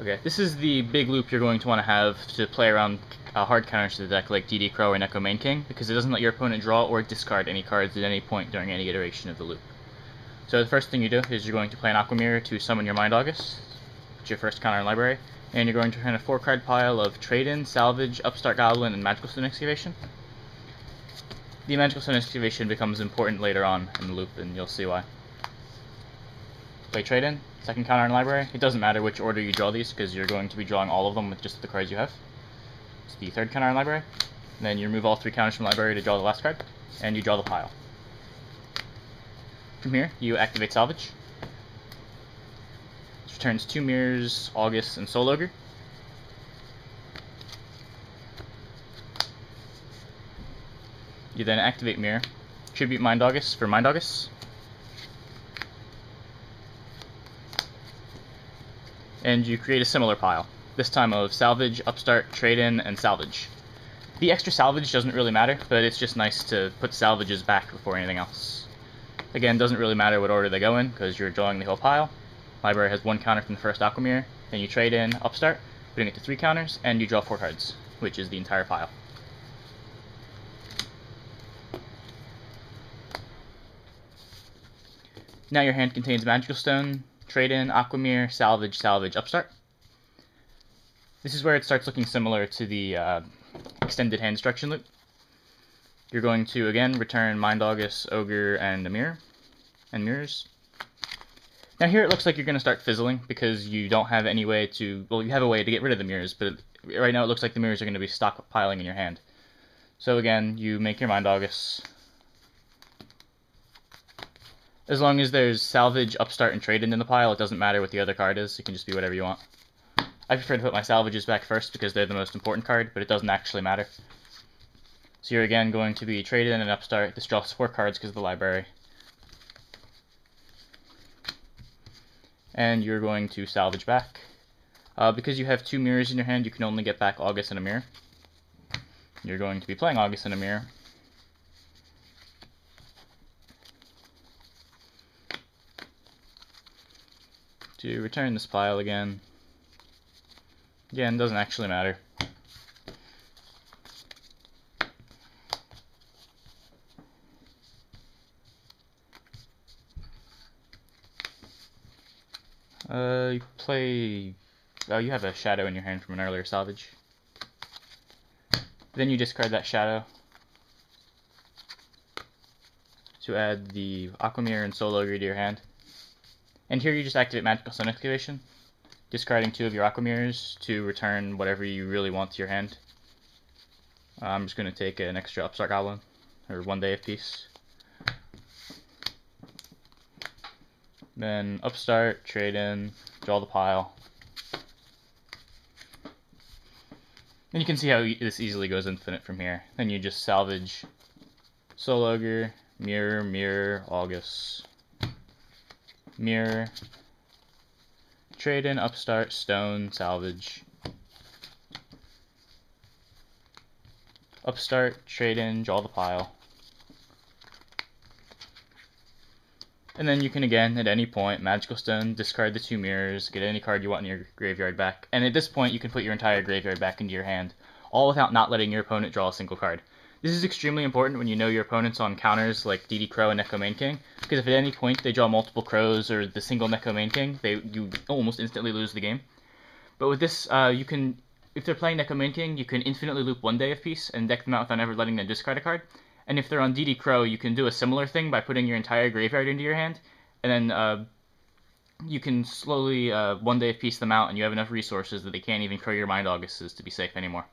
Okay, this is the big loop you're going to want to have to play around hard counters to the deck like DD Crow or Neko Main King, because it doesn't let your opponent draw or discard any cards at any point during any iteration of the loop. So the first thing you do is you're going to play an Aqua Mirror to summon your Mind August, it's your first counter in library, and you're going to turn a 4-card pile of Trade-In, Salvage, Upstart Goblin, and Magical Stone Excavation. The Magical Stone Excavation becomes important later on in the loop, and you'll see why. Play Trade-In, second counter in library. It doesn't matter which order you draw these, because you're going to be drawing all of them with just the cards you have. It's the third counter in library. And then you remove all 3 counters from library to draw the last card, and you draw the pile. From here, you activate Salvage, which returns 2 Mirrors, August, and Soul Ogre. You then activate Mirror, tribute Mind August for Mind August, and you create a similar pile, this time of Salvage, Upstart, Trade-In, and Salvage. The extra Salvage doesn't really matter, but it's just nice to put Salvages back before anything else. Again, doesn't really matter what order they go in, because you're drawing the whole pile. Library has 1 counter from the first Aqua Mirror, then you trade in Upstart, putting it to 3 counters, and you draw 4 cards, which is the entire pile. Now your hand contains Magical Stone, Trade-In, Aqua Mirror, Salvage, Salvage, Upstart. This is where it starts looking similar to the extended hand destruction loop. You're going to, again, return Mind August, Ogre, and a Mirror, and Mirrors. Now here it looks like you're going to start fizzling, because you don't have any way to, well, you have a way to get rid of the Mirrors, but right now it looks like the Mirrors are going to be stockpiling in your hand. So again, you make your Mind August. As long as there's Salvage, Upstart, and Trade-In the pile, it doesn't matter what the other card is, it can just be whatever you want. I prefer to put my Salvages back first because they're the most important card, but it doesn't actually matter. So you're again going to be Trade-In and Upstart. This draws 4 cards because of the library. And you're going to Salvage back. Because you have 2 Mirrors in your hand, you can only get back August and a Mirror. You're going to be playing August and a Mirror. To return this pile again. Again, doesn't actually matter. You play... Oh, you have a Shadow in your hand from an earlier Salvage. Then you discard that Shadow to add the Aqua Mirror and Soul Ogre to your hand. And here you just activate Magical Stone Excavation, discarding 2 of your Aqua Mirrors to return whatever you really want to your hand. I'm just going to take an extra Upstart Goblin, or 1 day of peace. Then Upstart, Trade-In, draw the pile. And you can see how this easily goes infinite from here. Then you just Salvage, Soul Ogre, Mirror, Mirror, August, Mirror, Trade-In, Upstart, Stone, Salvage, Upstart, Trade-In, draw the pile. And then you can again, at any point, Magical Stone, discard the 2 Mirrors, get any card you want in your graveyard back, and at this point you can put your entire graveyard back into your hand, all without not letting your opponent draw a single card. This is extremely important when you know your opponent's on counters like DD Crow and Neko Main King, because if at any point they draw multiple Crows or the single Neko Main King, you almost instantly lose the game. But with this, you can, if they're playing Neko Main King, you can infinitely loop 1 day of peace and deck them out without ever letting them discard a card. And if they're on DD Crow, you can do a similar thing by putting your entire graveyard into your hand, and then you can slowly 1 day of peace them out, and you have enough resources that they can't even crow your Mind Augusts to be safe anymore.